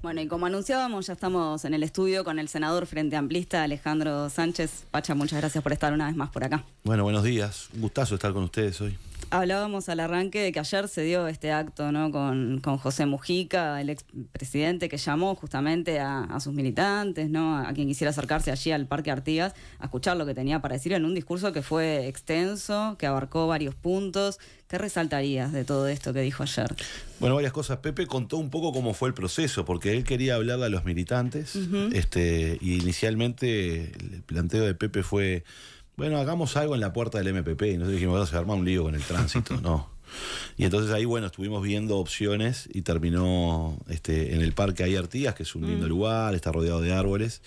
Bueno, y como anunciábamos, ya estamos en el estudio con el senador Frente Amplista, Alejandro Sánchez. Pacha, muchas gracias por estar una vez más por acá. Bueno, buenos días. Un gustazo estar con ustedes hoy. Hablábamos al arranque de que ayer se dio este acto, ¿no?, con José Mujica, el expresidente, que llamó justamente a sus militantes, ¿no?, a quien quisiera acercarse allí al Parque Artigas a escuchar lo que tenía para decir en un discurso que fue extenso, que abarcó varios puntos. ¿Qué resaltarías de todo esto que dijo ayer? Bueno, varias cosas. Pepe contó un poco cómo fue el proceso, porque él quería hablarle a los militantes. Y inicialmente el planteo de Pepe fue: bueno, hagamos algo en la puerta del MPP. Y nosotros dijimos, bueno, se arma un lío con el tránsito. No. Y entonces ahí, bueno, estuvimos viendo opciones y terminó en el Parque ahí Artigas, que es un lindo lugar, está rodeado de árboles.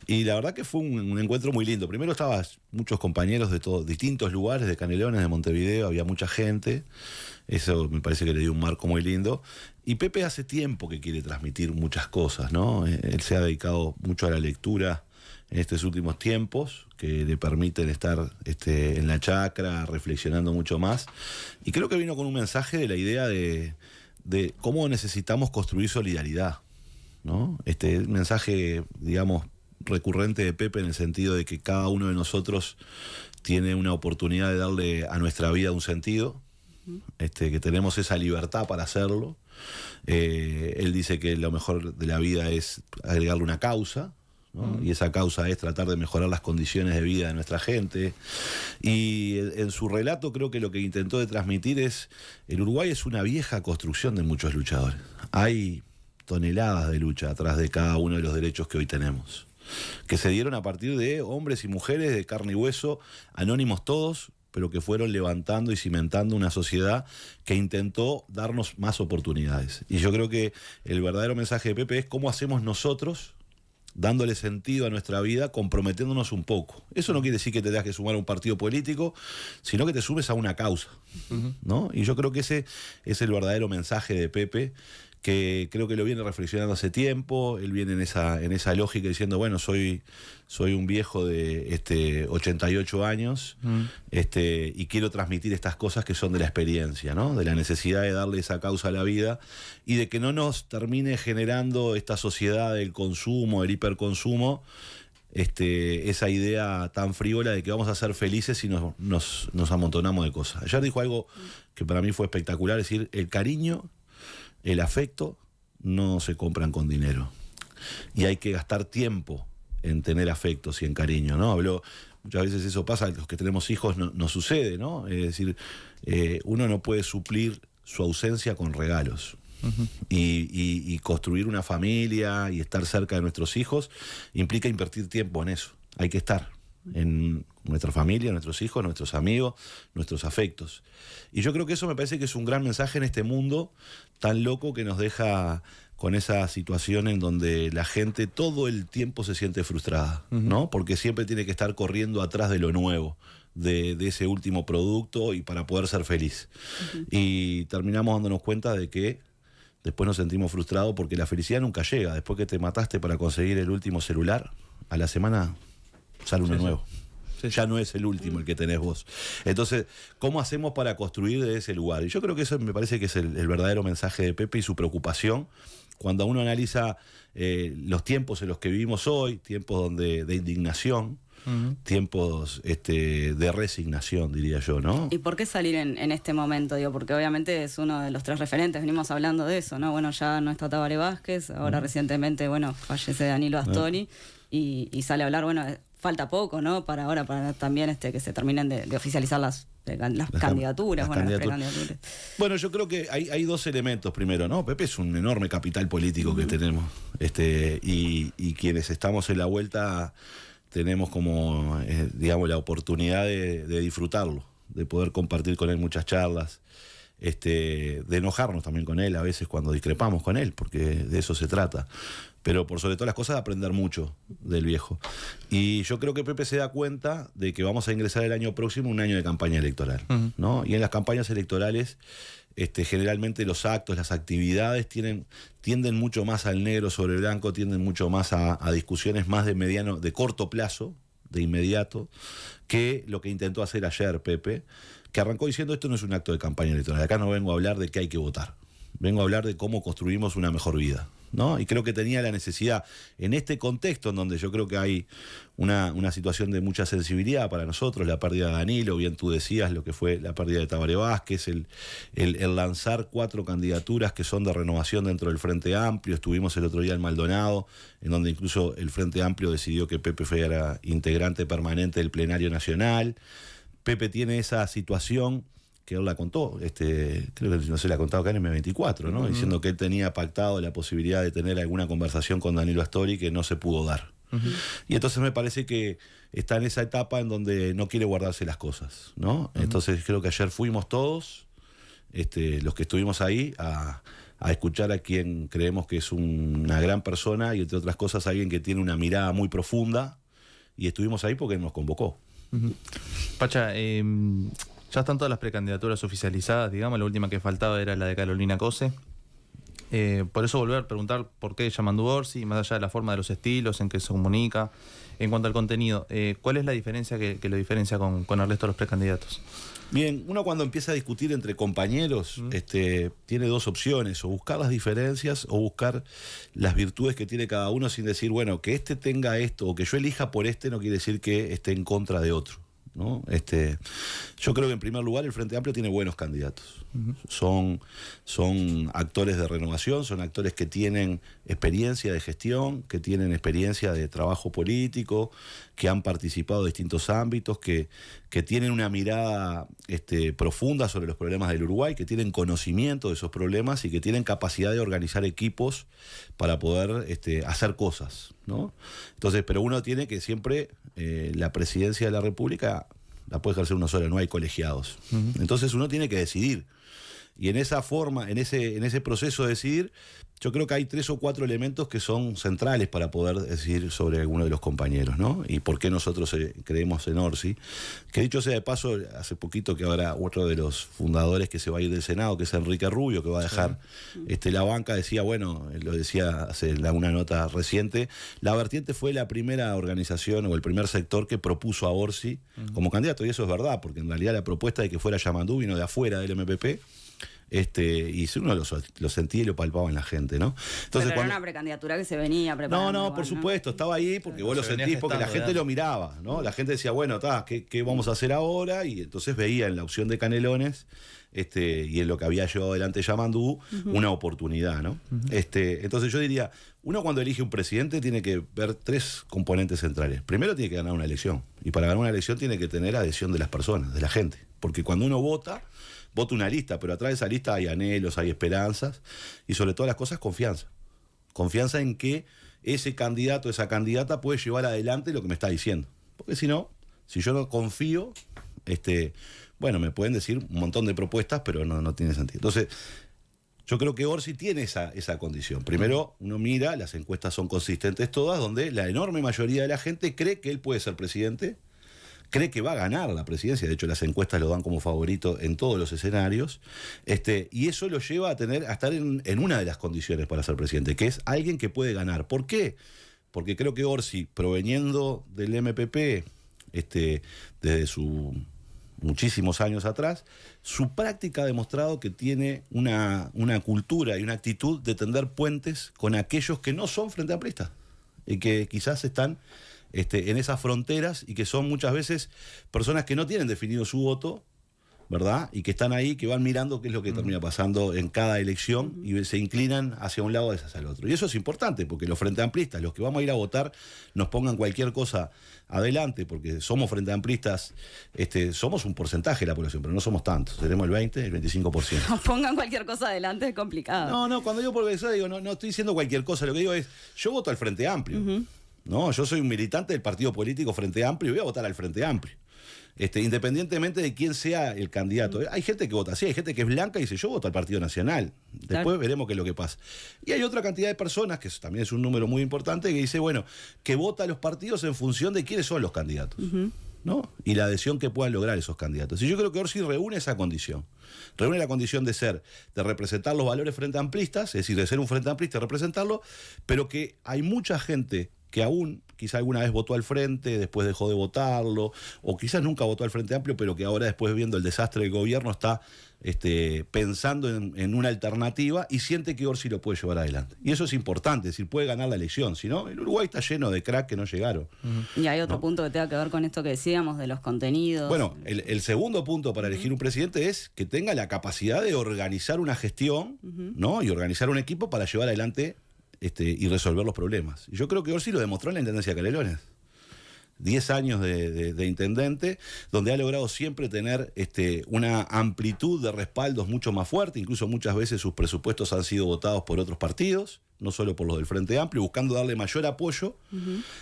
Y la verdad que fue un encuentro muy lindo. Primero estaban muchos compañeros de todos distintos lugares, de Canelones, de Montevideo, había mucha gente. Eso me parece que le dio un marco muy lindo. Y Pepe hace tiempo que quiere transmitir muchas cosas, ¿no? Él se ha dedicado mucho a la lectura en estos últimos tiempos, que le permiten estar en la chacra, reflexionando mucho más. Y creo que vino con un mensaje de la idea de cómo necesitamos construir solidaridad, ¿no? El mensaje, digamos, recurrente de Pepe, en el sentido de que cada uno de nosotros tiene una oportunidad de darle a nuestra vida un sentido, que tenemos esa libertad para hacerlo. Él dice que lo mejor de la vida es agregarle una causa, ¿no? Y esa causa es tratar de mejorar las condiciones de vida de nuestra gente. Y en su relato creo que lo que intentó de transmitir es: el Uruguay es una vieja construcción de muchos luchadores. Hay toneladas de lucha atrás de cada uno de los derechos que hoy tenemos, que se dieron a partir de hombres y mujeres de carne y hueso, anónimos todos, pero que fueron levantando y cimentando una sociedad que intentó darnos más oportunidades. Y yo creo que el verdadero mensaje de Pepe es cómo hacemos nosotros, dándole sentido a nuestra vida, comprometiéndonos un poco. Eso no quiere decir que te tengas que sumar a un partido político, sino que te sumes a una causa, ¿no? Y yo creo que ese es el verdadero mensaje de Pepe, que creo que lo viene reflexionando hace tiempo. Él viene en esa lógica diciendo, bueno, soy un viejo de 88 años, y quiero transmitir estas cosas que son de la experiencia, ¿no? De la necesidad de darle esa causa a la vida y de que no nos termine generando esta sociedad del consumo, del hiperconsumo, esa idea tan frívola de que vamos a ser felices si nos amontonamos de cosas. Ayer dijo algo que para mí fue espectacular, es decir, el cariño, el afecto no se compran con dinero. Y hay que gastar tiempo en tener afectos y en cariño, ¿no? Muchas veces eso pasa, a los que tenemos hijos nos sucede, ¿no? Es decir, uno no puede suplir su ausencia con regalos. Y construir una familia y estar cerca de nuestros hijos implica invertir tiempo en eso. Hay que estar en nuestra familia, nuestros hijos, nuestros amigos, nuestros afectos. Y yo creo que eso me parece que es un gran mensaje en este mundo tan loco que nos deja con esa situación en donde la gente todo el tiempo se siente frustrada, ¿no? Porque siempre tiene que estar corriendo atrás de lo nuevo, de ese último producto, y para poder ser feliz. Y terminamos dándonos cuenta de que después nos sentimos frustrados porque la felicidad nunca llega. Después que te mataste para conseguir el último celular, a la semana sale uno nuevo. Ya no es el último el que tenés vos. Entonces, ¿cómo hacemos para construir de ese lugar? Y yo creo que eso me parece que es el verdadero mensaje de Pepe y su preocupación cuando uno analiza los tiempos en los que vivimos hoy, tiempos de indignación, tiempos de resignación, diría yo, ¿no? ¿Y por qué salir en este momento? Digo, porque obviamente es uno de los tres referentes, venimos hablando de eso, ¿no? Bueno, ya no está Tabaré Vázquez, ahora recientemente, bueno, fallece Danilo Astori, y sale a hablar, bueno, falta poco, ¿no? Para también que se terminen de oficializar las candidaturas, las precandidaturas. Bueno, yo creo que hay dos elementos. Primero, ¿no? Pepe es un enorme capital político que tenemos. Y quienes estamos en la vuelta tenemos como, digamos, la oportunidad de disfrutarlo, de poder compartir con él muchas charlas, de enojarnos también con él a veces cuando discrepamos con él, porque de eso se trata. Pero por sobre todas las cosas, de aprender mucho del viejo. Y yo creo que Pepe se da cuenta de que vamos a ingresar el año próximo un año de campaña electoral, ¿no? Y en las campañas electorales, generalmente los actos, las actividades tienden mucho más al negro sobre blanco, tienden mucho más a discusiones más de corto plazo, de inmediato, que lo que intentó hacer ayer Pepe, que arrancó diciendo: esto no es un acto de campaña electoral, acá no vengo a hablar de que hay que votar, vengo a hablar de cómo construimos una mejor vida. ¿no? Y creo que tenía la necesidad, en este contexto en donde yo creo que hay una situación de mucha sensibilidad para nosotros, la pérdida de Danilo, bien tú decías lo que fue la pérdida de Tabaré Vázquez, el lanzar 4 candidaturas que son de renovación dentro del Frente Amplio. Estuvimos el otro día en Maldonado, en donde incluso el Frente Amplio decidió que Pepe fuera integrante permanente del Plenario Nacional. Pepe tiene esa situación que él la contó, creo que no se la ha contado acá en M24, ¿no? Diciendo que él tenía pactado la posibilidad de tener alguna conversación con Danilo Astori que no se pudo dar. Y entonces me parece que está en esa etapa en donde no quiere guardarse las cosas, ¿no? Entonces creo que ayer fuimos todos, los que estuvimos ahí, a escuchar a quien creemos que es una gran persona y, entre otras cosas, alguien que tiene una mirada muy profunda, y estuvimos ahí porque él nos convocó. Pacha, ya están todas las precandidaturas oficializadas, digamos. La última que faltaba era la de Carolina Cose. Por eso volver a preguntar por qué Yamandu Orsi, más allá de la forma de los estilos en que se comunica. En cuanto al contenido, ¿cuál es la diferencia que lo diferencia con el resto de los precandidatos? Bien, uno cuando empieza a discutir entre compañeros, tiene 2 opciones: o buscar las diferencias o buscar las virtudes que tiene cada uno, sin decir, bueno, que tenga esto o que yo elija por no quiere decir que esté en contra de otro, ¿no? Yo creo que en primer lugar el Frente Amplio tiene buenos candidatos. Son actores de renovación, son actores que tienen experiencia de gestión, que tienen experiencia de trabajo político, que han participado en distintos ámbitos, que tienen una mirada profunda sobre los problemas del Uruguay, que tienen conocimiento de esos problemas y que tienen capacidad de organizar equipos para poder hacer cosas, ¿no? Entonces, pero uno tiene que siempre, la presidencia de la República la puede ejercer uno solo, no hay colegiados. Entonces uno tiene que decidir. Y en esa forma, en ese proceso de decidir, yo creo que hay 3 o 4 elementos que son centrales para poder decidir sobre alguno de los compañeros, ¿no? Y por qué nosotros creemos en Orsi. Que dicho sea de paso, hace poquito que ahora otro de los fundadores que se va a ir del Senado, que es Enrique Rubio, que va a dejar la banca, decía, bueno, lo decía hace una nota reciente, la Vertiente fue la primera organización o el primer sector que propuso a Orsi como candidato, y eso es verdad, porque en realidad la propuesta de que fuera Yamandu vino de afuera del MPP. Y uno lo sentía y lo palpaba en la gente, ¿no? Entonces, pero era una precandidatura que se venía preparando. No, por supuesto, estaba ahí porque vos lo sentís, porque la gente lo miraba, ¿no? La gente decía, bueno, ¿qué vamos a hacer ahora? Y entonces veía en la opción de Canelones, y en lo que había llevado adelante Yamandu, una oportunidad, ¿no? Entonces yo diría, uno cuando elige un presidente tiene que ver 3 componentes centrales. Primero tiene que ganar una elección, y para ganar una elección tiene que tener adhesión de las personas, de la gente, porque cuando uno vota una lista, pero atrás de esa lista hay anhelos, hay esperanzas, y sobre todas las cosas confianza. Confianza en que ese candidato, esa candidata puede llevar adelante lo que me está diciendo. Porque si no, si yo no confío, bueno, me pueden decir un montón de propuestas, pero no tiene sentido. Entonces, yo creo que Orsi tiene esa condición. Primero, uno mira, las encuestas son consistentes todas, donde la enorme mayoría de la gente cree que él puede ser presidente, cree que va a ganar la presidencia. De hecho, las encuestas lo dan como favorito en todos los escenarios, y eso lo lleva a estar en una de las condiciones para ser presidente, que es alguien que puede ganar. ¿Por qué? Porque creo que Orsi, proveniendo del MPP, desde sus muchísimos años atrás, su práctica ha demostrado que tiene una cultura y una actitud de tender puentes con aquellos que no son frente amplistas y que quizás están en esas fronteras, y que son muchas veces personas que no tienen definido su voto, ¿verdad? Y que están ahí, que van mirando qué es lo que termina pasando en cada elección, y se inclinan hacia un lado o hacia el otro. Y eso es importante, porque los frente amplistas, los que vamos a ir a votar, nos pongan cualquier cosa adelante, porque somos frente amplistas, somos un porcentaje de la población, pero no somos tantos, seremos el 20, el 25%. Nos pongan cualquier cosa adelante es complicado. No, cuando digo por eso, digo, no estoy diciendo cualquier cosa, lo que digo es, yo voto al Frente Amplio. No, yo soy un militante del partido político Frente Amplio y voy a votar al Frente Amplio. Independientemente de quién sea el candidato. Hay gente que vota así, hay gente que es blanca y dice, yo voto al Partido Nacional. Después veremos qué es lo que pasa. Y hay otra cantidad de personas, que también es un número muy importante, que dice, bueno, que vota a los partidos en función de quiénes son los candidatos, ¿no? Y la adhesión que puedan lograr esos candidatos. Y yo creo que Orsi reúne esa condición. Reúne la condición de representar los valores frente amplistas, es decir, de ser un frente amplista y representarlo, pero que hay mucha gente que quizá alguna vez votó al Frente, después dejó de votarlo, o quizás nunca votó al Frente Amplio, pero que ahora después viendo el desastre del gobierno está pensando en una alternativa y siente que Orsi lo puede llevar adelante. Y eso es importante, es decir, puede ganar la elección. Si no, el Uruguay está lleno de crack que no llegaron. Y hay otro punto que tenga que ver con esto que decíamos de los contenidos. Bueno, el segundo punto para elegir un presidente es que tenga la capacidad de organizar una gestión, ¿no? Y organizar un equipo para llevar adelante y resolver los problemas. Y yo creo que Orsi lo demostró en la Intendencia de Canelones. 10 años de intendente, donde ha logrado siempre tener una amplitud de respaldos mucho más fuerte, incluso muchas veces sus presupuestos han sido votados por otros partidos, no solo por los del Frente Amplio, buscando darle mayor apoyo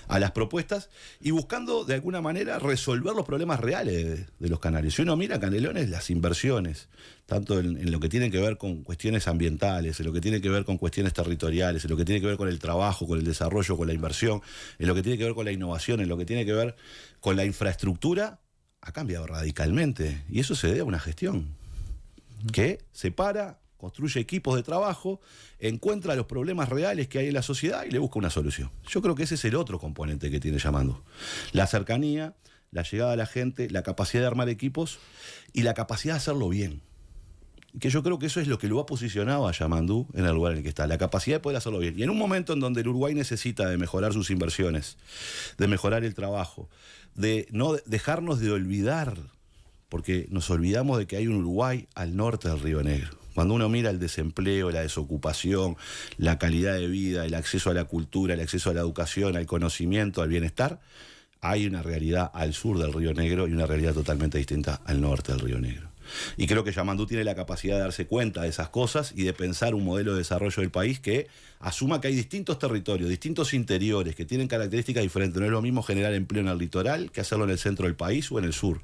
a las propuestas y buscando de alguna manera resolver los problemas reales de los canales. Si uno mira Canelones, las inversiones, tanto en lo que tiene que ver con cuestiones ambientales, en lo que tiene que ver con cuestiones territoriales, en lo que tiene que ver con el trabajo, con el desarrollo, con la inversión, en lo que tiene que ver con la innovación, en lo que tiene que ver con la infraestructura, ha cambiado radicalmente. Y eso se debe a una gestión que separa, construye equipos de trabajo, encuentra los problemas reales que hay en la sociedad y le busca una solución. Yo creo que ese es el otro componente que tiene Yamandú. La cercanía, la llegada a la gente, la capacidad de armar equipos y la capacidad de hacerlo bien. Que yo creo que eso es lo que lo ha posicionado a Yamandú en el lugar en el que está, la capacidad de poder hacerlo bien. Y en un momento en donde el Uruguay necesita de mejorar sus inversiones, de mejorar el trabajo, de no dejarnos de olvidar, porque nos olvidamos de que hay un Uruguay al norte del Río Negro. Cuando uno mira el desempleo, la desocupación, la calidad de vida, el acceso a la cultura, el acceso a la educación, al conocimiento, al bienestar, hay una realidad al sur del Río Negro y una realidad totalmente distinta al norte del Río Negro. Y creo que Yamandú tiene la capacidad de darse cuenta de esas cosas y de pensar un modelo de desarrollo del país que asuma que hay distintos territorios, distintos interiores, que tienen características diferentes. No es lo mismo generar empleo en el litoral que hacerlo en el centro del país o en el sur.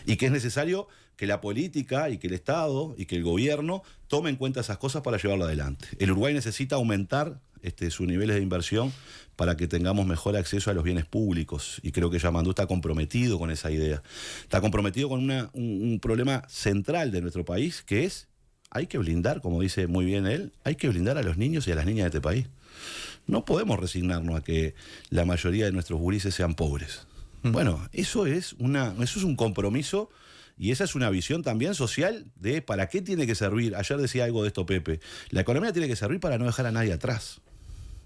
Y que es necesario que la política y que el Estado y que el gobierno tomen en cuenta esas cosas para llevarlo adelante. El Uruguay necesita aumentar sus niveles de inversión para que tengamos mejor acceso a los bienes públicos. Y creo que Yamandú está comprometido con esa idea. Está comprometido con un problema central de nuestro país, que es, hay que blindar, como dice muy bien él, hay que blindar a los niños y a las niñas de este país. No podemos resignarnos a que la mayoría de nuestros gurises sean pobres. Bueno, eso es un compromiso. Y esa es una visión también social de para qué tiene que servir. Ayer decía algo de esto Pepe. La economía tiene que servir para no dejar a nadie atrás.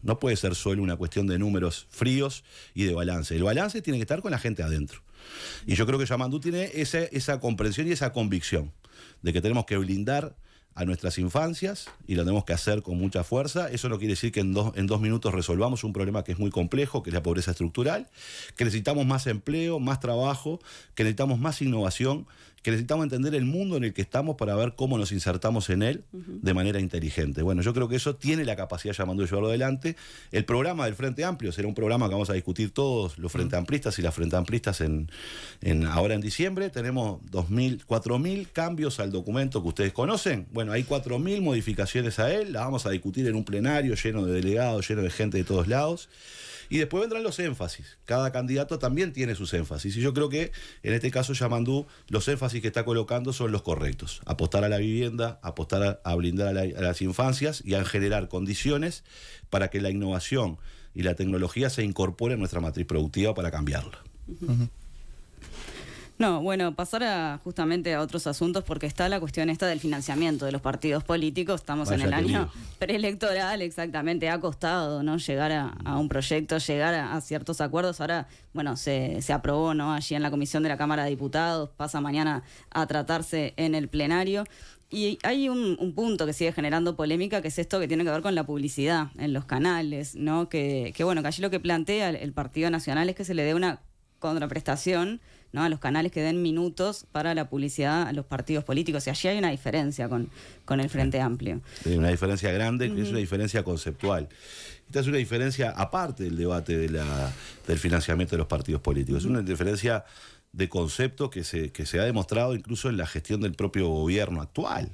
No puede ser solo una cuestión de números fríos y de balance. El balance tiene que estar con la gente adentro. Y yo creo que Yamandú tiene esa comprensión y esa convicción de que tenemos que blindar a nuestras infancias y lo tenemos que hacer con mucha fuerza. Eso no quiere decir que en dos minutos resolvamos un problema que es muy complejo, que es la pobreza estructural, que necesitamos más empleo, más trabajo, que necesitamos más innovación, que necesitamos entender el mundo en el que estamos para ver cómo nos insertamos en él de manera inteligente. Bueno, yo creo que eso tiene la capacidad Yamandú de llevarlo adelante. El programa del Frente Amplio será un programa que vamos a discutir todos los Frente Amplistas y las Frente Amplistas ahora en diciembre. Tenemos 4.000 cambios al documento que ustedes conocen. Bueno, hay 4.000 modificaciones a él, las vamos a discutir en un plenario lleno de delegados, lleno de gente de todos lados. Y después vendrán los énfasis. Cada candidato también tiene sus énfasis. Y yo creo que en este caso Yamandú, los énfasis que está colocando son los correctos. Apostar a la vivienda, apostar a blindar a las infancias y a generar condiciones para que la innovación y la tecnología se incorporen a nuestra matriz productiva para cambiarla. No, bueno, pasar justamente a otros asuntos porque está la cuestión esta del financiamiento de los partidos políticos. Estamos en el año preelectoral, exactamente. Ha costado, ¿no?, llegar a un proyecto, llegar a ciertos acuerdos. Ahora, bueno, se aprobó, ¿no?, allí en la Comisión de la Cámara de Diputados. Pasa mañana a tratarse en el plenario. Y hay un punto que sigue generando polémica, que es esto que tiene que ver con la publicidad en los canales, ¿no? Que bueno, que allí lo que plantea el Partido Nacional es que se le dé una contraprestación, ¿no?, a los canales que den minutos para la publicidad a los partidos políticos. Y allí hay una diferencia con el Frente Amplio. Hay una diferencia grande, que es una diferencia conceptual. Esta es una diferencia aparte del debate del financiamiento de los partidos políticos. Es una diferencia de concepto que se ha demostrado incluso en la gestión del propio gobierno actual.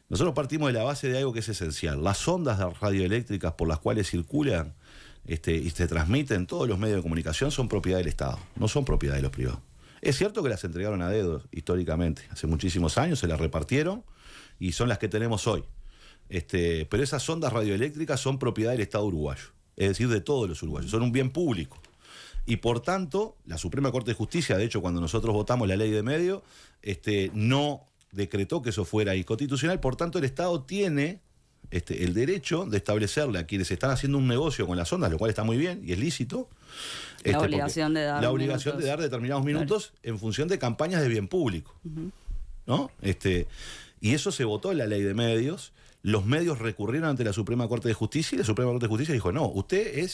Nosotros partimos de la base de algo que es esencial. Las ondas radioeléctricas por las cuales circulan y se transmiten todos los medios de comunicación son propiedad del Estado, no son propiedad de los privados. Es cierto que las entregaron a dedo históricamente, hace muchísimos años se las repartieron y son las que tenemos hoy. Pero esas ondas radioeléctricas son propiedad del Estado uruguayo. es decir, de todos los uruguayos, son un bien público. Y por tanto, la Suprema Corte de Justicia, de hecho, cuando nosotros votamos la ley de medios, no decretó que eso fuera inconstitucional, por tanto el Estado tiene el derecho de establecerle a quienes están haciendo un negocio con las ondas, lo cual está muy bien y es lícito, la obligación de dar determinados minutos en función de campañas de bien público. ¿No? Y eso se votó en la ley de medios. Los medios recurrieron ante la Suprema Corte de Justicia y la Suprema Corte de Justicia dijo, no, usted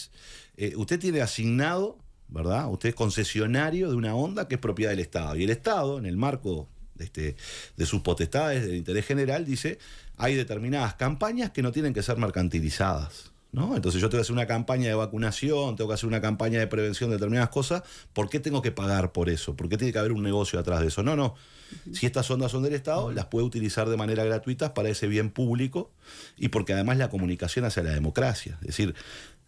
tiene asignado, ¿verdad? Usted es concesionario de una onda que es propiedad del Estado. Y el Estado, en el marco de sus potestades, del interés general, dice, hay determinadas campañas que no tienen que ser mercantilizadas, ¿no? Entonces yo tengo que hacer una campaña de vacunación, tengo que hacer una campaña de prevención de determinadas cosas, ¿por qué tengo que pagar por eso? ¿Por qué tiene que haber un negocio atrás de eso? No. Si estas ondas son del Estado, las puede utilizar de manera gratuita para ese bien público y porque además la comunicación hacia la democracia. Es decir,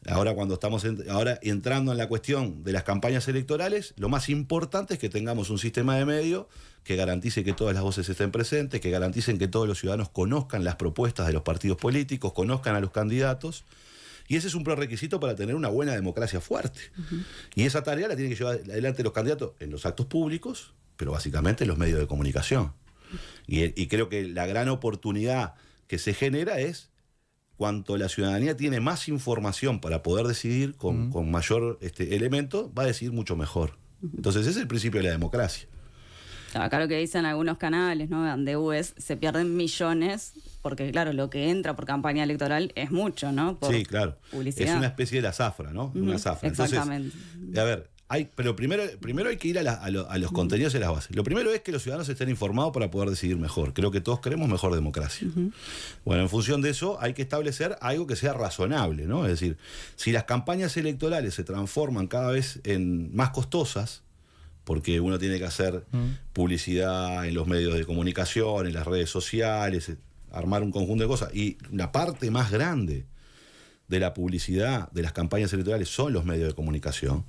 ahora cuando estamos entrando en la cuestión de las campañas electorales, lo más importante es que tengamos un sistema de medios que garantice que todas las voces estén presentes, que garanticen que todos los ciudadanos conozcan las propuestas de los partidos políticos, conozcan a los candidatos. Y ese es un prerequisito para tener una buena democracia fuerte. Y esa tarea la tienen que llevar adelante los candidatos en los actos públicos, pero básicamente en los medios de comunicación. Y creo que la gran oportunidad que se genera es cuanto la ciudadanía tiene más información para poder decidir con mayor elemento, va a decidir mucho mejor. Entonces ese es el principio de la democracia. Acá lo que dicen algunos canales, ¿no? Donde se pierden millones, porque claro, lo que entra por campaña electoral es mucho, ¿no? Por sí, claro. Publicidad. Es una especie de la zafra, ¿no? Una zafra. Exactamente. Entonces, a ver, pero primero hay que ir a los contenidos y a las bases. Lo primero es que los ciudadanos estén informados para poder decidir mejor. Creo que todos queremos mejor democracia. Bueno, en función de eso hay que establecer algo que sea razonable, ¿no? Es decir, si las campañas electorales se transforman cada vez en más costosas, porque uno tiene que hacer publicidad en los medios de comunicación, en las redes sociales, armar un conjunto de cosas, y la parte más grande de la publicidad de las campañas electorales son los medios de comunicación,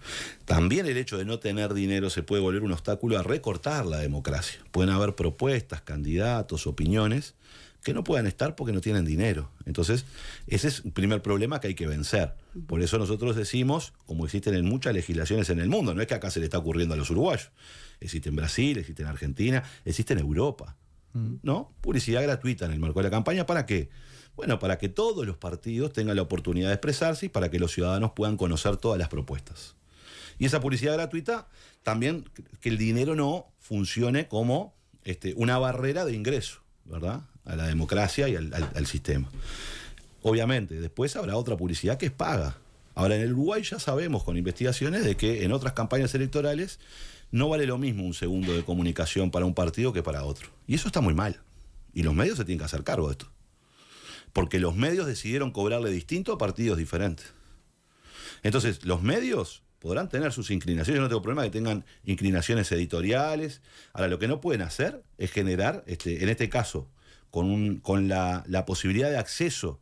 también el hecho de no tener dinero se puede volver un obstáculo a recortar la democracia. Pueden haber propuestas, candidatos, opiniones que no puedan estar porque no tienen dinero. Entonces, ese es un primer problema que hay que vencer. Por eso nosotros decimos, como existen en muchas legislaciones en el mundo, no es que acá se le está ocurriendo a los uruguayos, existe en Brasil, existe en Argentina, existe en Europa, ¿no? Publicidad gratuita en el marco de la campaña, ¿para qué? Bueno, para que todos los partidos tengan la oportunidad de expresarse y para que los ciudadanos puedan conocer todas las propuestas. Y esa publicidad gratuita, también que el dinero no funcione como una barrera de ingreso, ¿verdad?, a la democracia y al sistema. Obviamente, después habrá otra publicidad que es paga. Ahora, en el Uruguay ya sabemos con investigaciones de que en otras campañas electorales no vale lo mismo un segundo de comunicación para un partido que para otro. Y eso está muy mal. Y los medios se tienen que hacer cargo de esto. Porque los medios decidieron cobrarle distinto a partidos diferentes. Entonces, los medios podrán tener sus inclinaciones, yo no tengo problema que tengan inclinaciones editoriales. Ahora, lo que no pueden hacer es generar, en este caso, con la posibilidad de acceso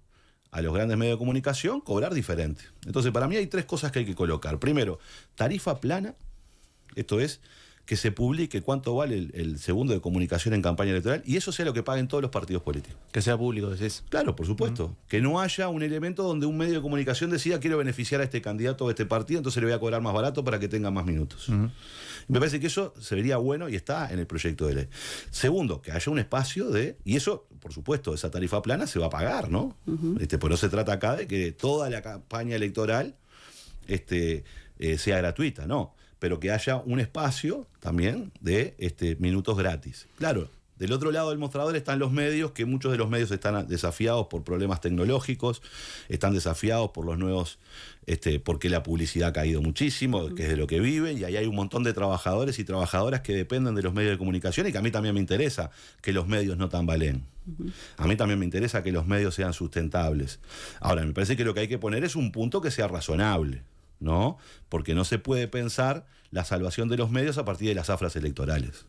a los grandes medios de comunicación, cobrar diferente. Entonces, para mí hay tres cosas que hay que colocar. Primero, tarifa plana, esto es, que se publique cuánto vale el segundo de comunicación en campaña electoral y eso sea lo que paguen todos los partidos políticos. Que sea público, decís. Claro, por supuesto. Que no haya un elemento donde un medio de comunicación decida quiero beneficiar a este candidato o a este partido, entonces le voy a cobrar más barato para que tenga más minutos. Me parece que eso se vería bueno y está en el proyecto de ley. Segundo, que haya un espacio y eso, por supuesto, esa tarifa plana se va a pagar, ¿no? Pues no se trata acá de que toda la campaña electoral sea gratuita, no. Pero que haya un espacio también de minutos gratis. Claro, del otro lado del mostrador están los medios, que muchos de los medios están desafiados por problemas tecnológicos, están desafiados por los nuevos, porque la publicidad ha caído muchísimo, que es de lo que viven, y ahí hay un montón de trabajadores y trabajadoras que dependen de los medios de comunicación y que a mí también me interesa que los medios no tambaleen. A mí también me interesa que los medios sean sustentables. Ahora, me parece que lo que hay que poner es un punto que sea razonable, ¿no? Porque no se puede pensar la salvación de los medios a partir de las zafras electorales,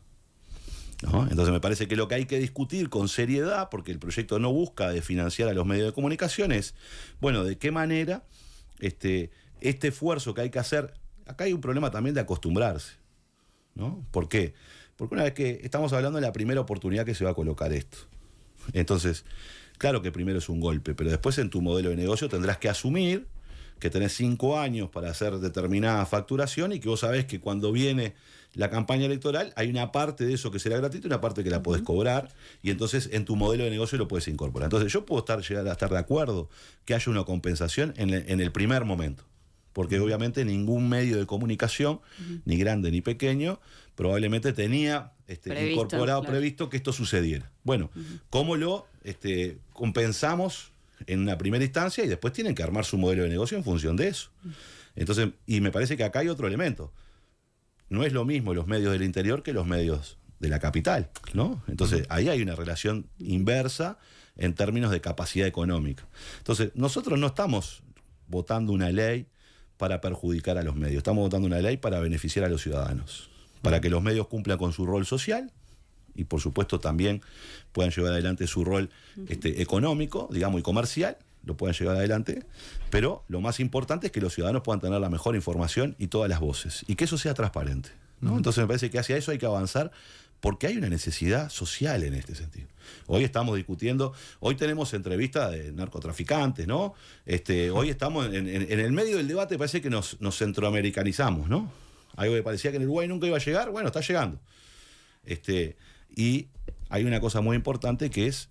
¿no? Entonces me parece que lo que hay que discutir con seriedad, porque el proyecto no busca de financiar a los medios de comunicación, es, bueno, de qué manera este esfuerzo que hay que hacer, acá hay un problema también de acostumbrarse, ¿no? ¿Por qué? Porque una vez que estamos hablando de la primera oportunidad que se va a colocar esto, entonces, claro que primero es un golpe, pero después en tu modelo de negocio tendrás que asumir que tenés 5 años para hacer determinada facturación y que vos sabés que cuando viene la campaña electoral hay una parte de eso que será gratuito y una parte que la podés cobrar, y entonces en tu modelo de negocio lo podés incorporar. Entonces yo puedo llegar a estar de acuerdo que haya una compensación en el primer momento, porque obviamente ningún medio de comunicación, ni grande ni pequeño, probablemente tenía previsto que esto sucediera. Bueno, ¿cómo lo compensamos en una primera instancia? Y después tienen que armar su modelo de negocio en función de eso. Entonces, y me parece que acá hay otro elemento. No es lo mismo los medios del interior que los medios de la capital, ¿no? Entonces, ahí hay una relación inversa en términos de capacidad económica. Entonces, nosotros no estamos votando una ley para perjudicar a los medios, estamos votando una ley para beneficiar a los ciudadanos, para que los medios cumplan con su rol social y, por supuesto, también puedan llevar adelante su rol económico, digamos, y comercial, lo puedan llevar adelante, pero lo más importante es que los ciudadanos puedan tener la mejor información y todas las voces, y que eso sea transparente, ¿no? Entonces me parece que hacia eso hay que avanzar, porque hay una necesidad social en este sentido. Hoy estamos discutiendo, hoy tenemos entrevistas de narcotraficantes, ¿no? Hoy estamos en el medio del debate, parece que nos centroamericanizamos, ¿no? Algo que parecía que en Uruguay nunca iba a llegar, bueno, está llegando. Y hay una cosa muy importante que es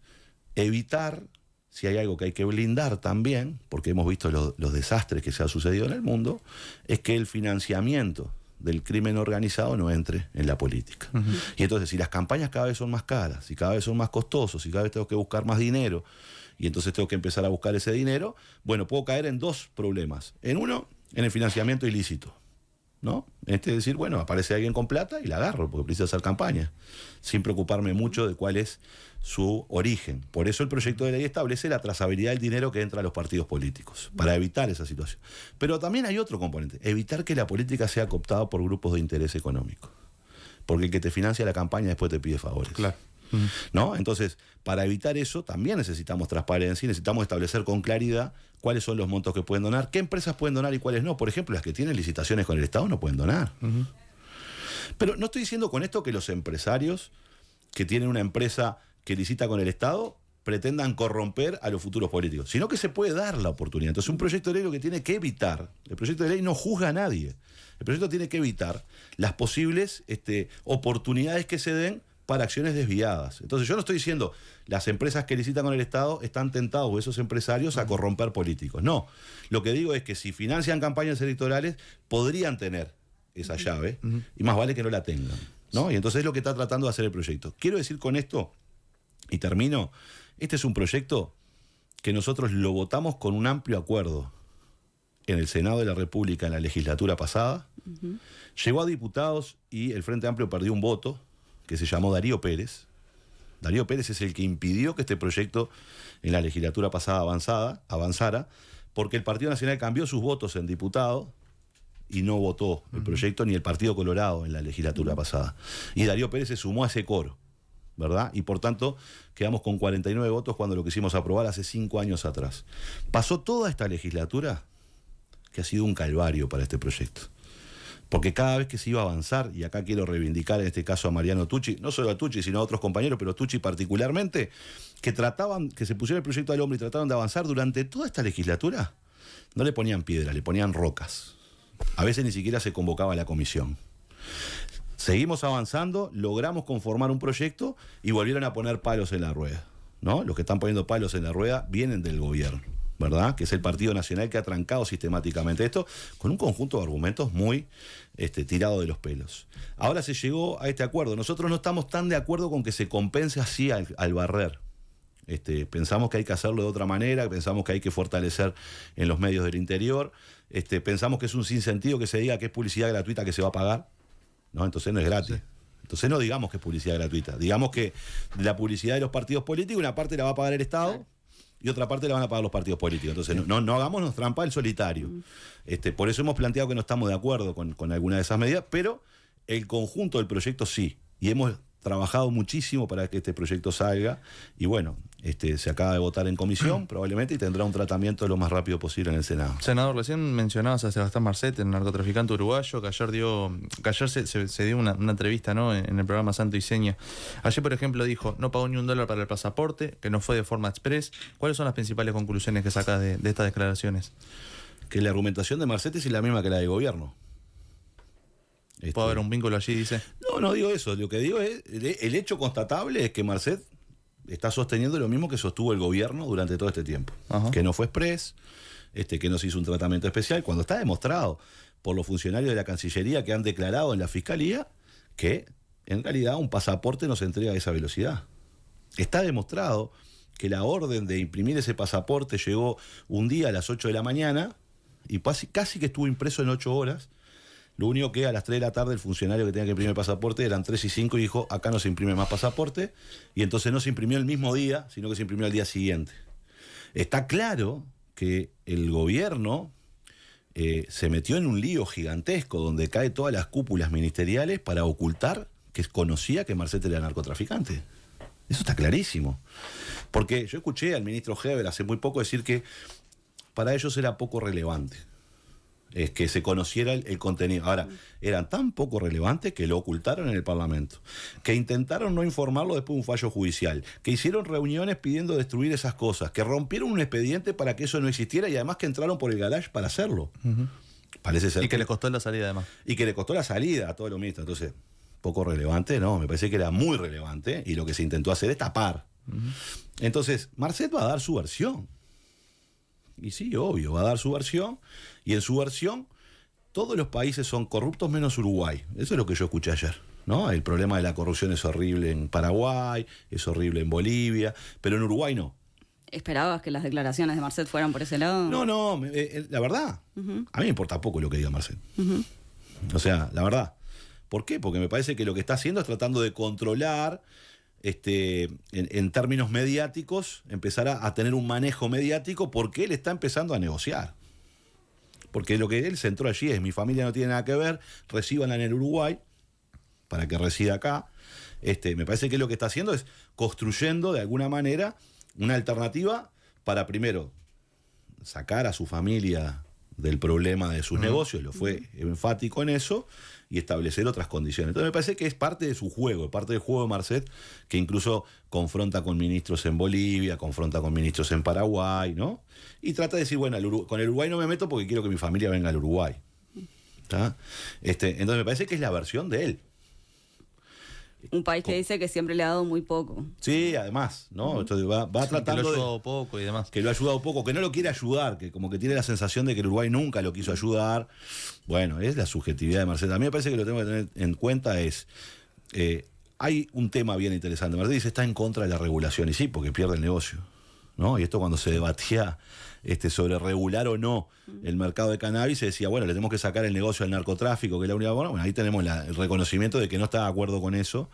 evitar, si hay algo que hay que blindar también, porque hemos visto los desastres que se han sucedido en el mundo, es que el financiamiento del crimen organizado no entre en la política. Y entonces, si las campañas cada vez son más caras, y cada vez son más costosos, y cada vez tengo que buscar más dinero, y entonces tengo que empezar a buscar ese dinero, bueno, puedo caer en dos problemas. En uno, en el financiamiento ilícito, ¿no? Es decir, bueno, aparece alguien con plata y la agarro porque precisa hacer campaña, sin preocuparme mucho de cuál es su origen. Por eso el proyecto de ley establece la trazabilidad del dinero que entra a los partidos políticos, para evitar esa situación. Pero también hay otro componente, evitar que la política sea cooptada por grupos de interés económico. Porque el que te financia la campaña después te pide favores. Claro. ¿No? Entonces, para evitar eso, también necesitamos transparencia y necesitamos establecer con claridad cuáles son los montos que pueden donar, qué empresas pueden donar y cuáles no. Por ejemplo, las que tienen licitaciones con el Estado no pueden donar. Pero no estoy diciendo con esto que los empresarios que tienen una empresa que licita con el Estado pretendan corromper a los futuros políticos, sino que se puede dar la oportunidad. Entonces, un proyecto de ley lo que tiene que evitar, el proyecto de ley no juzga a nadie, el proyecto tiene que evitar las posibles oportunidades que se den para acciones desviadas. Entonces yo no estoy diciendo las empresas que licitan con el Estado están tentados, o esos empresarios, a corromper políticos. No, lo que digo es que si financian campañas electorales podrían tener esa llave, y más vale que no la tengan, ¿no? Y entonces es lo que está tratando de hacer el proyecto. Quiero decir con esto, y termino, este es un proyecto que nosotros lo votamos con un amplio acuerdo en el Senado de la República en la legislatura pasada, llegó a diputados y el Frente Amplio perdió un voto, que se llamó Darío Pérez. Darío Pérez es el que impidió que este proyecto en la legislatura pasada avanzara, porque el Partido Nacional cambió sus votos en diputado y no votó el proyecto ni el Partido Colorado en la legislatura pasada. Y Darío Pérez se sumó a ese coro, ¿verdad? Y por tanto quedamos con 49 votos cuando lo quisimos aprobar hace 5 años atrás. Pasó toda esta legislatura que ha sido un calvario para este proyecto. Porque cada vez que se iba a avanzar, y acá quiero reivindicar en este caso a Mariano Tucci, no solo a Tucci, sino a otros compañeros, pero Tucci particularmente, que se pusieron el proyecto al hombro y trataron de avanzar durante toda esta legislatura, no le ponían piedras, le ponían rocas. A veces ni siquiera se convocaba a la comisión. Seguimos avanzando, logramos conformar un proyecto y volvieron a poner palos en la rueda, ¿no? Los que están poniendo palos en la rueda vienen del gobierno, ¿verdad? Que es el Partido Nacional, que ha trancado sistemáticamente esto con un conjunto de argumentos muy tirado de los pelos. Ahora se llegó a este acuerdo. Nosotros no estamos tan de acuerdo con que se compense así al barrer. Pensamos que hay que hacerlo de otra manera, pensamos que hay que fortalecer en los medios del interior, pensamos que es un sinsentido que se diga que es publicidad gratuita que se va a pagar, ¿no? Entonces no es gratis. Sí. Entonces no digamos que es publicidad gratuita, digamos que la publicidad de los partidos políticos una parte la va a pagar el Estado y otra parte la van a pagar los partidos políticos. Entonces no hagámonos trampa al solitario. Por eso hemos planteado que no estamos de acuerdo con alguna de esas medidas, pero el conjunto del proyecto sí, y hemos trabajado muchísimo para que este proyecto salga, y bueno, se acaba de votar en comisión probablemente y tendrá un tratamiento lo más rápido posible en el Senado. Senador, recién mencionabas a Sebastián Marcet, el narcotraficante uruguayo, que ayer se dio una entrevista, ¿no?, en el programa Santo y Seña. Ayer, por ejemplo, dijo, no pagó ni $1 para el pasaporte, que no fue de forma express. ¿Cuáles son las principales conclusiones que sacas de estas declaraciones? que la argumentación de Marcet es la misma que la del gobierno. ¿Puede haber un vínculo allí, dice? No digo eso. Lo que digo es, el hecho constatable es que Marcet está sosteniendo lo mismo que sostuvo el gobierno durante todo este tiempo. Ajá. Que no fue express, que no se hizo un tratamiento especial, cuando está demostrado por los funcionarios de la Cancillería que han declarado en la Fiscalía que en realidad un pasaporte no se entrega a esa velocidad. Está demostrado que la orden de imprimir ese pasaporte llegó un día a las 8 de la mañana y casi que estuvo impreso en 8 horas. Lo único que a las 3 de la tarde el funcionario que tenía que imprimir el pasaporte eran 3 y 5 y dijo, acá no se imprime más pasaporte, y entonces no se imprimió el mismo día, sino que se imprimió al día siguiente. Está claro que el gobierno se metió en un lío gigantesco donde cae todas las cúpulas ministeriales para ocultar que conocía que Marcet era narcotraficante. Eso está clarísimo. Porque yo escuché al ministro Heber hace muy poco decir que para ellos era poco relevante que se conociera el contenido. Ahora, eran tan poco relevantes que lo ocultaron en el Parlamento, que intentaron no informarlo después de un fallo judicial, que hicieron reuniones pidiendo destruir esas cosas, que rompieron un expediente para que eso no existiera y además que entraron por el garage para hacerlo. Parece ser. Y que le costó la salida además. Y que le costó la salida a todos los ministros. Entonces, poco relevante, no, me parece que era muy relevante y lo que se intentó hacer es tapar. Entonces, Marcet va a dar su versión. Y sí, obvio, va a dar su versión. Y en su versión, todos los países son corruptos menos Uruguay. Eso es lo que yo escuché ayer, ¿no? El problema de la corrupción es horrible en Paraguay, es horrible en Bolivia, pero en Uruguay no. ¿Esperabas que las declaraciones de Marcet fueran por ese lado? No, la verdad, a mí me importa poco lo que diga Marcet. O sea, la verdad. ¿Por qué? Porque me parece que lo que está haciendo es tratando de controlar, en términos mediáticos, empezar a tener un manejo mediático porque él está empezando a negociar. Porque lo que él centró allí es, mi familia no tiene nada que ver, recíbanla en el Uruguay, para que resida acá. Me parece que lo que está haciendo es construyendo de alguna manera una alternativa para primero sacar a su familia del problema de sus negocios, lo fue enfático en eso, y establecer otras condiciones. Entonces me parece que es parte de su juego, parte del juego de Marcet, que incluso confronta con ministros en Bolivia, confronta con ministros en Paraguay, ¿no? Y trata de decir, bueno, con el Uruguay no me meto porque quiero que mi familia venga al Uruguay. ¿Está? Entonces me parece que es la versión de él. Un país que dice que siempre le ha dado muy poco. Sí, además, ¿no? Entonces va tratando que lo ha ayudado poco y demás. Que lo ha ayudado poco, que no lo quiere ayudar, que como que tiene la sensación de que el Uruguay nunca lo quiso ayudar. Bueno, es la subjetividad de Marcet. A mí me parece que lo que tengo que tener en cuenta es, hay un tema bien interesante. Marcet dice, está en contra de la regulación, y sí, porque pierde el negocio, ¿no? Y esto cuando se debatía sobre regular o no el mercado de cannabis, se decía, bueno, le tenemos que sacar el negocio al narcotráfico, que es la única. Bueno, ahí tenemos el reconocimiento de que no está de acuerdo con eso.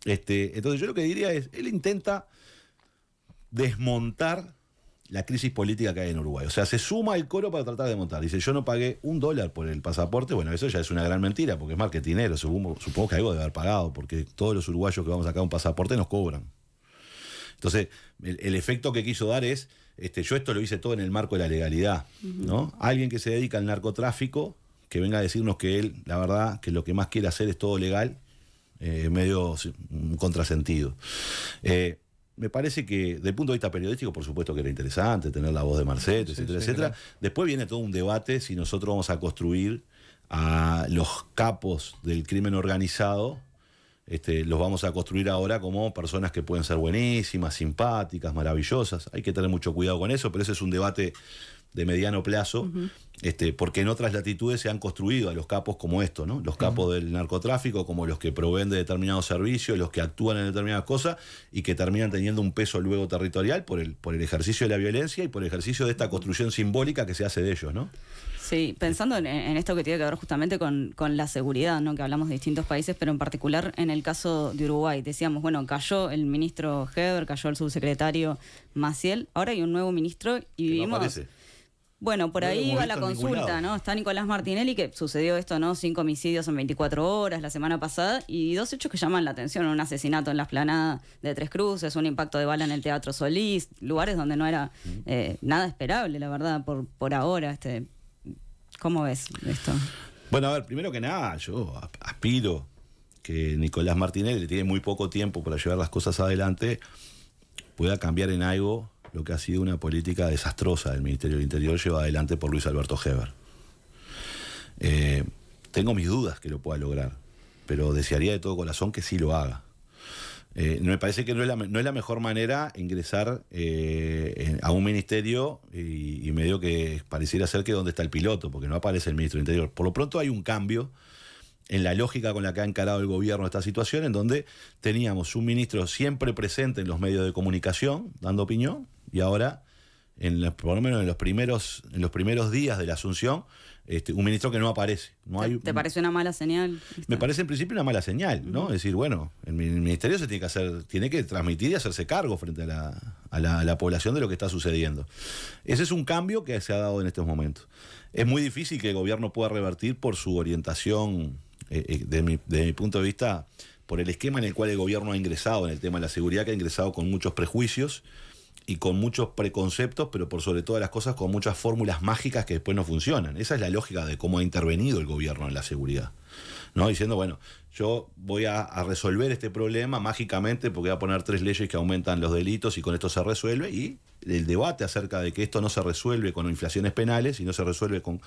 Entonces yo lo que diría es, él intenta desmontar la crisis política que hay en Uruguay. O sea, se suma el coro para tratar de montar. Dice, yo no pagué $1 por el pasaporte. Bueno, eso ya es una gran mentira, porque es marketinero. Supongo que algo debe haber pagado, porque todos los uruguayos que vamos a sacar un pasaporte nos cobran. Entonces, el efecto que quiso dar es, yo esto lo hice todo en el marco de la legalidad, ¿no? Alguien que se dedica al narcotráfico, que venga a decirnos que él, la verdad, que lo que más quiere hacer es todo legal, medio un contrasentido. Me parece que, desde el punto de vista periodístico, por supuesto que era interesante tener la voz de Marcet, etcétera, etcétera. Claro. Después viene todo un debate si nosotros vamos a construir a los capos del crimen organizado. Los vamos a construir ahora como personas que pueden ser buenísimas, simpáticas, maravillosas. Hay que tener mucho cuidado con eso, pero ese es un debate de mediano plazo, porque en otras latitudes se han construido a los capos como esto, ¿no? Los capos del narcotráfico como los que proveen de determinados servicios, los que actúan en determinadas cosas y que terminan teniendo un peso luego territorial por el ejercicio de la violencia y por el ejercicio de esta construcción simbólica que se hace de ellos, ¿no? Sí, pensando en esto que tiene que ver justamente con la seguridad, ¿no? Que hablamos de distintos países, pero en particular en el caso de Uruguay. Decíamos, bueno, cayó el ministro Heber, cayó el subsecretario Maciel, ahora hay un nuevo ministro y vivimos... No bueno, por ahí va la consulta, ¿no? Está Nicolás Martinelli, que sucedió esto, ¿no? 5 homicidios en 24 horas la semana pasada y 2 hechos que llaman la atención. Un asesinato en la explanada de Tres Cruces, un impacto de bala en el Teatro Solís, lugares donde no era nada esperable, la verdad, por ahora. ¿Cómo ves esto? Bueno, a ver, primero que nada, yo aspiro que Nicolás Martinelli, que tiene muy poco tiempo para llevar las cosas adelante, pueda cambiar en algo lo que ha sido una política desastrosa del Ministerio del Interior llevada adelante por Luis Alberto Heber. Tengo mis dudas que lo pueda lograr, pero desearía de todo corazón que sí lo haga. Me parece que no es la mejor manera ingresar a un ministerio y medio que pareciera ser que donde está el piloto, porque no aparece el ministro del Interior. Por lo pronto hay un cambio en la lógica con la que ha encarado el gobierno esta situación, en donde teníamos un ministro siempre presente en los medios de comunicación, dando opinión, y ahora, por lo menos en los primeros días de la asunción, un ministro que no aparece. ¿Te parece una mala señal? Me parece en principio una mala señal, ¿no? Es decir, bueno, el ministerio tiene que transmitir y hacerse cargo frente a la población de lo que está sucediendo. Ese es un cambio que se ha dado en estos momentos. Es muy difícil que el gobierno pueda revertir por su orientación, de mi punto de vista, por el esquema en el cual el gobierno ha ingresado en el tema de la seguridad, que ha ingresado con muchos prejuicios y con muchos preconceptos, pero por sobre todas las cosas con muchas fórmulas mágicas que después no funcionan. Esa es la lógica de cómo ha intervenido el gobierno en la seguridad, ¿no? Diciendo, bueno, yo voy a resolver este problema mágicamente porque voy a poner 3 leyes que aumentan los delitos y con esto se resuelve, y el debate acerca de que esto no se resuelve con infracciones penales y no se resuelve con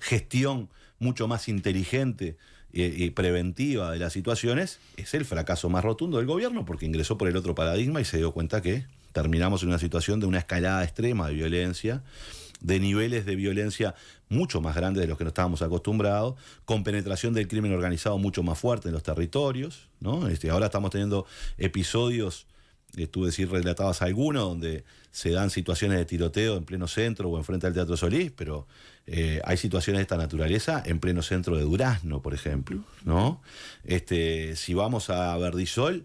gestión mucho más inteligente y preventiva de las situaciones, es el fracaso más rotundo del gobierno, porque ingresó por el otro paradigma y se dio cuenta que terminamos en una situación de una escalada extrema de violencia, de niveles de violencia mucho más grandes de los que no estábamos acostumbrados, con penetración del crimen organizado mucho más fuerte en los territorios, ¿no? Ahora estamos teniendo episodios, tú decir, relatabas algunos, donde se dan situaciones de tiroteo en pleno centro o enfrente al Teatro Solís, pero hay situaciones de esta naturaleza en pleno centro de Durazno, por ejemplo, ¿no? Si vamos a Verdisol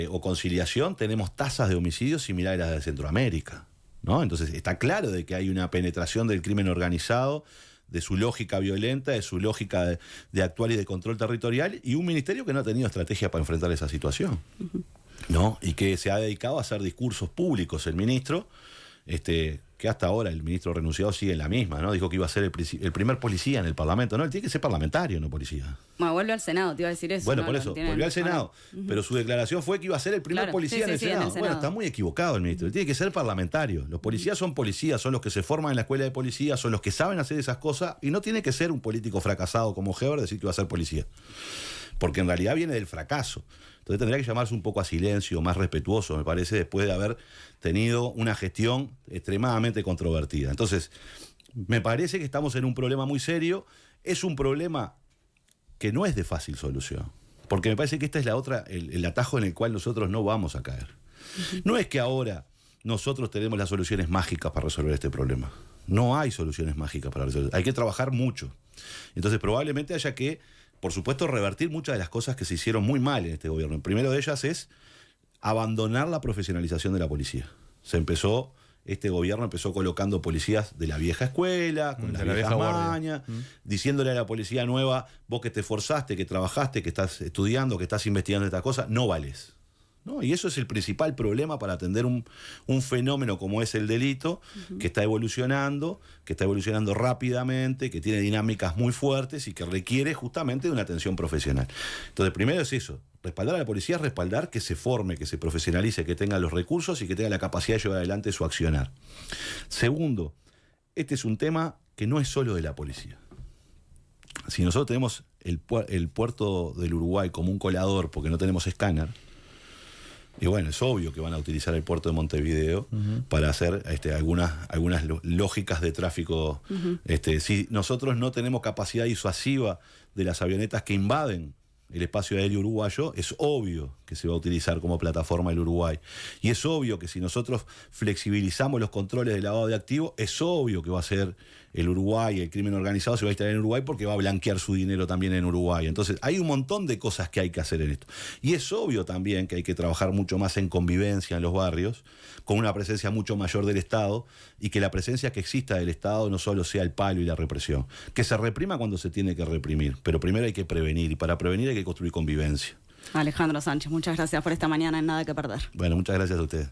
o Conciliación, tenemos tasas de homicidios similares a las de Centroamérica, ¿no? Entonces está claro de que hay una penetración del crimen organizado, de su lógica violenta, de su lógica de actuar y de control territorial, y un ministerio que no ha tenido estrategia para enfrentar esa situación, ¿no? Y que se ha dedicado a hacer discursos públicos el ministro, que hasta ahora el ministro renunciado sigue en la misma, ¿no? Dijo que iba a ser el primer policía en el Parlamento. No, él tiene que ser parlamentario, no policía. Bueno, vuelve al Senado, te iba a decir eso. Bueno, ¿no? por eso, volvió al Senado. Pero su declaración fue que iba a ser el primer policía en el Senado. Bueno, está muy equivocado el ministro. Él tiene que ser parlamentario. Los policías son los que se forman en la escuela de policía, son los que saben hacer esas cosas, y no tiene que ser un político fracasado como Heber decir que va a ser policía. Porque en realidad viene del fracaso. Entonces tendría que llamarse un poco a silencio, más respetuoso, me parece, después de haber tenido una gestión extremadamente controvertida. Entonces, me parece que estamos en un problema muy serio. Es un problema que no es de fácil solución, porque me parece que esta es el atajo en el cual nosotros no vamos a caer. No es que ahora nosotros tenemos las soluciones mágicas para resolver este problema. No hay soluciones mágicas para resolver. Hay que trabajar mucho. Entonces, probablemente haya que, por supuesto, revertir muchas de las cosas que se hicieron muy mal en este gobierno. El primero de ellas es abandonar la profesionalización de la policía. Este gobierno empezó colocando policías de la vieja escuela, con las viejas mañas, diciéndole a la policía nueva, vos que te esforzaste, que trabajaste, que estás estudiando, que estás investigando esta cosa, no vales, ¿no? Y eso es el principal problema para atender un fenómeno como es el delito, que está evolucionando rápidamente, que tiene dinámicas muy fuertes y que requiere justamente de una atención profesional. Entonces, primero es eso, respaldar a la policía, respaldar que se forme, que se profesionalice, que tenga los recursos y que tenga la capacidad de llevar adelante su accionar. Segundo, este es un tema que no es solo de la policía. Si nosotros tenemos el puerto del Uruguay como un colador porque no tenemos escáner, y bueno, es obvio que van a utilizar el puerto de Montevideo para hacer algunas lógicas de tráfico. Si nosotros no tenemos capacidad disuasiva de las avionetas que invaden el espacio aéreo uruguayo, es obvio que se va a utilizar como plataforma el Uruguay. Y es obvio que si nosotros flexibilizamos los controles de lavado de activos, es obvio que va a ser el Uruguay, el crimen organizado se va a instalar en Uruguay porque va a blanquear su dinero también en Uruguay. Entonces hay un montón de cosas que hay que hacer en esto. Y es obvio también que hay que trabajar mucho más en convivencia en los barrios, con una presencia mucho mayor del Estado, y que la presencia que exista del Estado no solo sea el palo y la represión. Que se reprima cuando se tiene que reprimir, pero primero hay que prevenir, y para prevenir hay que construir convivencia. Alejandro Sánchez, muchas gracias por esta mañana en Nada que Perder. Bueno, muchas gracias a ustedes.